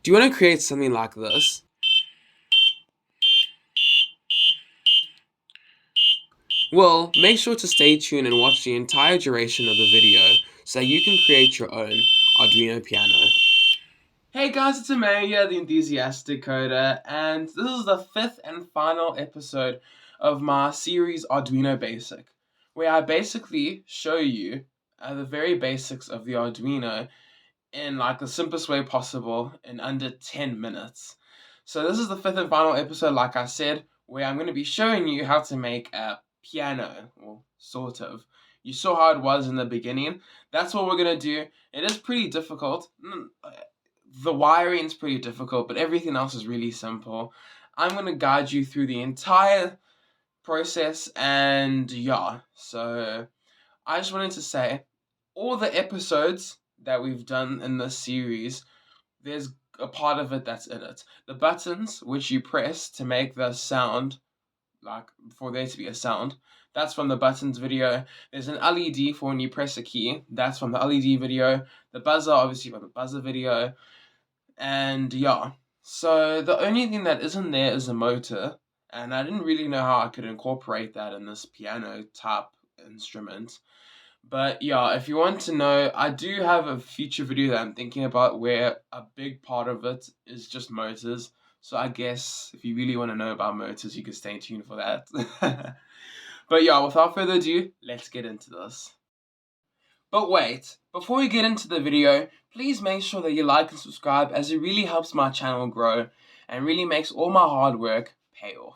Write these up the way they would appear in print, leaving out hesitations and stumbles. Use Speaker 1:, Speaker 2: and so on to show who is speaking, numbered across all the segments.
Speaker 1: Do you want to create something like this? Well, make sure to stay tuned and watch the entire duration of the video so that you can create your own Arduino piano. Hey guys, it's Emmanuel, the Enthusiastic Coder, and this is the fifth and final episode of my series Arduino Basic, where I basically show you the very basics of the Arduino in like the simplest way possible in under 10 minutes. So this is the fifth and final episode, like I said, where I'm going to be showing you how to make a piano, or sort of. You saw how it was in the beginning. That's what we're going to do. It is pretty difficult. The wiring is pretty difficult, but everything else is really simple. I'm going to guide you through the entire process, and yeah, so I just wanted to say, all the episodes that we've done in this series, there's a part of it that's in it. The buttons which you press to make the sound, like for there to be a sound, that's from the buttons video. There's an LED for when you press a key, that's from the LED video. The buzzer, obviously, from the buzzer video. And yeah, so the only thing that isn't there is a motor, and I didn't really know how I could incorporate that in this piano type instrument. But yeah, if you want to know, I do have a future video that I'm thinking about where a big part of it is just motors. So I guess if you really want to know about motors, you can stay tuned for that. But yeah, without further ado, let's get into this. But wait, before we get into the video, please make sure that you like and subscribe, as it really helps my channel grow and really makes all my hard work pay off.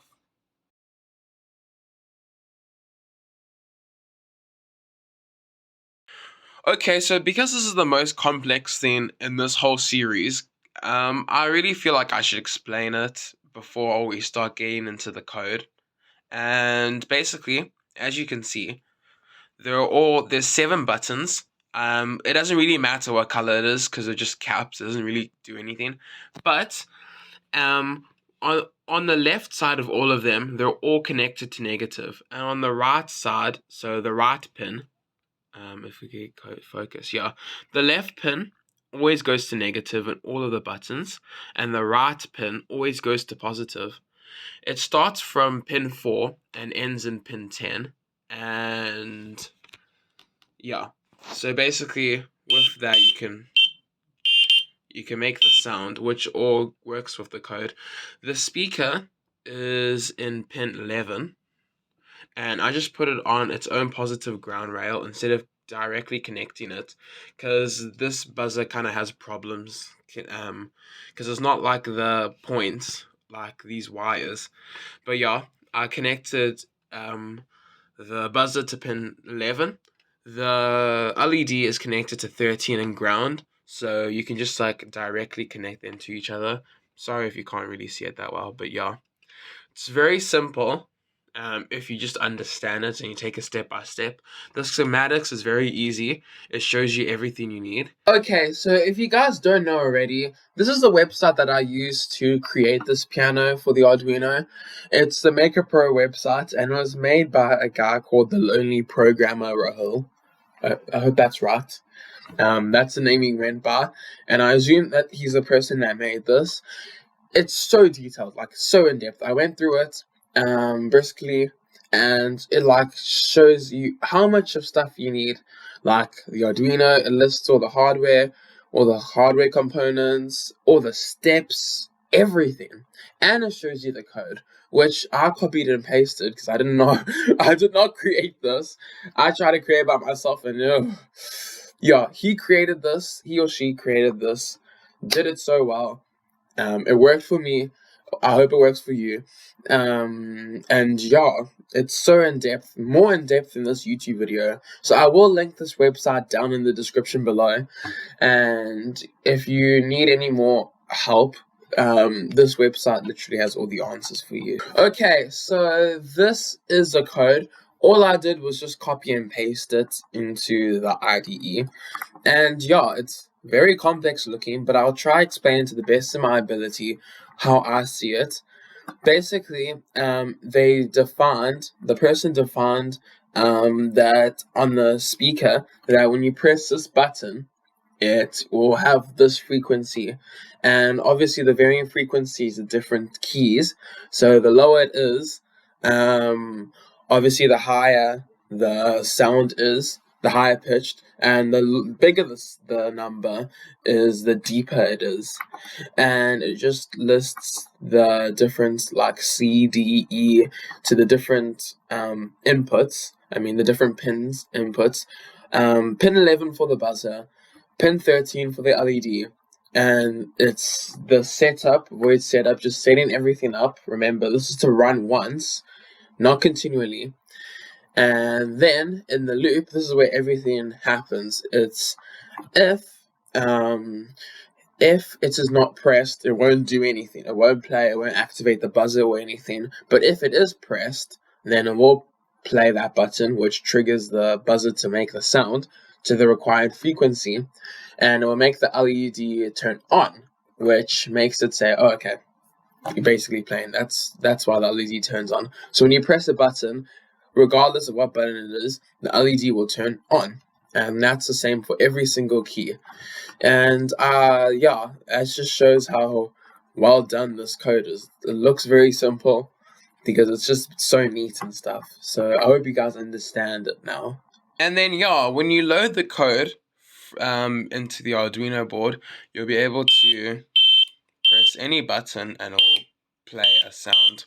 Speaker 1: Okay, so because this is the most complex thing in this whole series, I really feel like I should explain it before we start getting into the code. And basically, as you can see, there's 7 buttons. It doesn't really matter what color it is because they're just caps. It doesn't really do anything. But um, on the left side of all of them, they're all connected to negative, and on the right side, so the right pin, if we get focus, yeah, the left pin always goes to negative in all of the buttons, and the right pin always goes to positive. It starts from pin 4 and ends in pin 10, and yeah, so basically with that you can make the sound, which all works with the code. The speaker is in pin 11, and I just put it on its own positive ground rail instead of directly connecting it, because this buzzer kind of has problems, because it's not like the points, like these wires. But yeah, I connected the buzzer to pin 11. The LED is connected to 13 and ground, so you can just like directly connect them to each other. Sorry if you can't really see it that well, but yeah, it's very simple. If you just understand it and you take it step by step. The schematics is very easy. It shows you everything you need. Okay, so if you guys don't know already, this is the website that I used to create this piano for the Arduino. It's the Maker Pro website, and it was made by a guy called the Lonely Programmer Rahul. I hope that's right. That's the name he went by, and I assume that he's the person that made this. It's so detailed, like so in depth. I went through it briskly, and it like shows you how much of stuff you need, like the Arduino. It lists all the hardware components, all the steps, everything, and it shows you the code, which I copied and pasted because I didn't know. I did not create this. I tried to create it by myself, and yeah, he or she created this, did it so well. It worked for me. I hope it works for you. And yeah, it's so in depth, more in depth than this YouTube video. So I will link this website down in the description below. And if you need any more help, this website literally has all the answers for you. Okay, so this is the code. All I did was just copy and paste it into the IDE. And yeah, it's very complex looking, but I'll try explain to the best of my ability how I see it. Basically, the person defined that on the speaker, that when you press this button, it will have this frequency, and obviously the varying frequencies are different keys. So the lower it is, obviously the higher the sound is, the higher pitched, and the bigger the number is, the deeper it is. And it just lists the different, like, C, D, E, to the different inputs. I mean, the different pins inputs. Pin 11 for the buzzer, pin 13 for the LED, and it's the setup, void setup, just setting everything up. Remember, this is to run once, not continually. And then in the loop, this is where everything happens. It's if if it is not pressed, it won't do anything. It won't play, it won't activate the buzzer or anything. But if it is pressed, then it will play that button, which triggers the buzzer to make the sound to the required frequency, and it will make the LED turn on, which makes it say, oh, okay, you're basically playing. That's why the LED turns on. So when you press a button, regardless of what button it is, the LED will turn on. And that's the same for every single key. And yeah, it just shows how well done this code is. It looks very simple because it's just so neat and stuff. So I hope you guys understand it now. And then yeah, when you load the code into the Arduino board, you'll be able to press any button and it'll play a sound.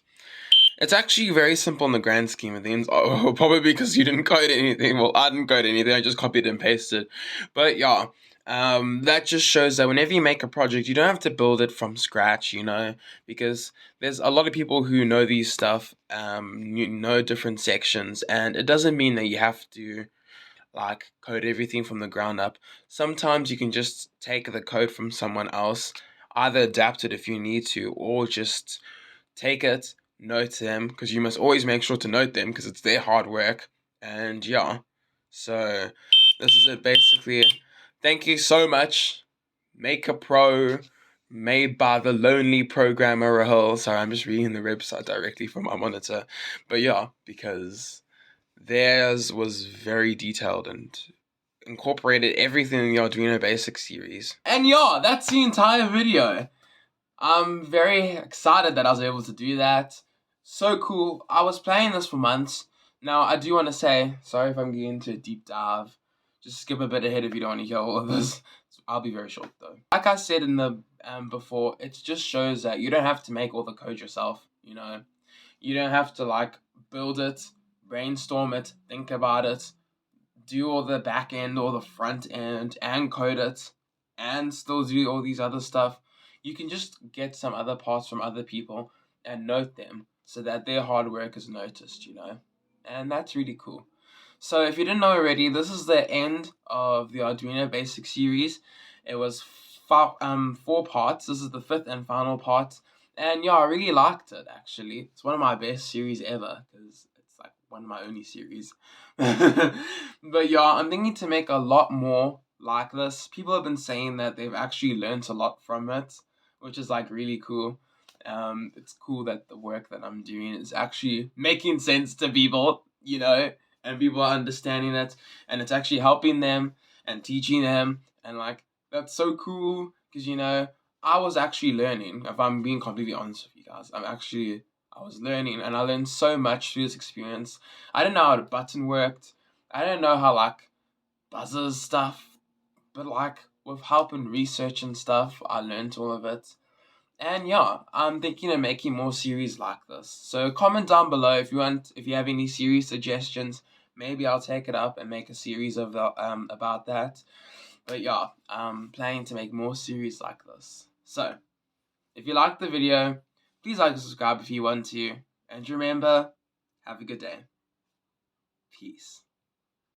Speaker 1: It's actually very simple in the grand scheme of things. Oh, probably because you didn't code anything. Well, I didn't code anything. I just copied and pasted. But yeah, that just shows that whenever you make a project, you don't have to build it from scratch, because there's a lot of people who know these stuff, you know different sections, and it doesn't mean that you have to like code everything from the ground up. Sometimes you can just take the code from someone else, either adapt it if you need to, or just take it, note them, because you must always make sure to note them because it's their hard work. And yeah, so this is it basically. Thank you so much. Make a Pro, made by the lonely programmer Rahul. Sorry, I'm just reading the website directly from my monitor. But yeah, because theirs was very detailed and incorporated everything in the Arduino Basic series. And yeah, that's the entire video. I'm very excited that I was able to do that. So cool. I was playing this for months. Now, I do want to say, sorry if I'm getting into a deep dive. Just skip a bit ahead if you don't want to hear all of this. I'll be very short though. Like I said in the before, it just shows that you don't have to make all the code yourself, You don't have to like build it, brainstorm it, think about it, do all the back end or the front end and code it and still do all these other stuff. You can just get some other parts from other people and note them so that their hard work is noticed, And that's really cool. So if you didn't know already, this is the end of the Arduino Basic series. It was 4 parts. This is the 5th and final part. And yeah, I really liked it, actually. It's one of my best series ever because it's like one of my only series. But yeah, I'm thinking to make a lot more like this. People have been saying that they've actually learned a lot from it, which is like really cool. It's cool that the work that I'm doing is actually making sense to people, and people are understanding it, and it's actually helping them and teaching them, and like that's so cool because I was actually learning. If I'm being completely honest with you guys, I was learning, and I learned so much through this experience. I didn't know how the button worked. I didn't know how like buzzers stuff, but like with help and research and stuff, I learned all of it. And yeah, I'm thinking of making more series like this. So comment down below if you have any series suggestions. Maybe I'll take it up and make a series of about that. But yeah, I'm planning to make more series like this. So if you liked the video, please like and subscribe if you want to. And remember, have a good day. Peace.